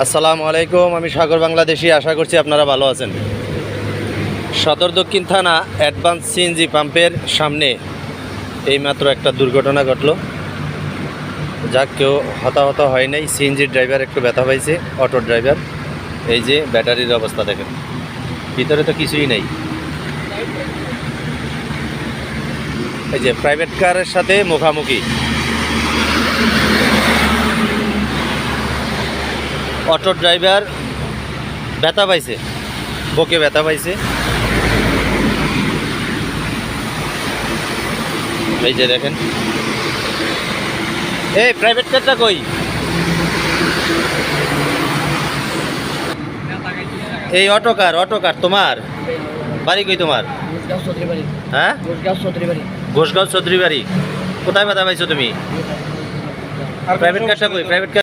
আসসালামু আলাইকুম, আমি সাগর বাংলাদেশি। আশা করছি আপনারা ভালো আছেন। সদর দক্ষিণ থানা অ্যাডভান্স সিএনজি পাম্পের সামনে এইমাত্র একটা দুর্ঘটনা ঘটলো। যাক, কেউ হতাহত হয় নাই। সিএনজির ড্রাইভার একটু ব্যথা পাইছে, অটো ড্রাইভার। এই যে ব্যাটারির অবস্থা দেখেন, ভিতরে তো কিছুই নেই। এই যে প্রাইভেট কারের সাথে মুখামুখি। অটো ড্রাইভার ব্যথা পাইছে, বুকে ব্যথা পাইছে। এই যে দেখেন, এই প্রাইভেট কারটা কই? এই অটো কার তোমার বাড়ি কই? তোমার হ্যাঁ, ঘোষগাঁও চৌধুরী বাড়ি। কোথায় ব্যথা পাইছো তুমি? প্রাইভেট কারটা কই? প্রাইভেট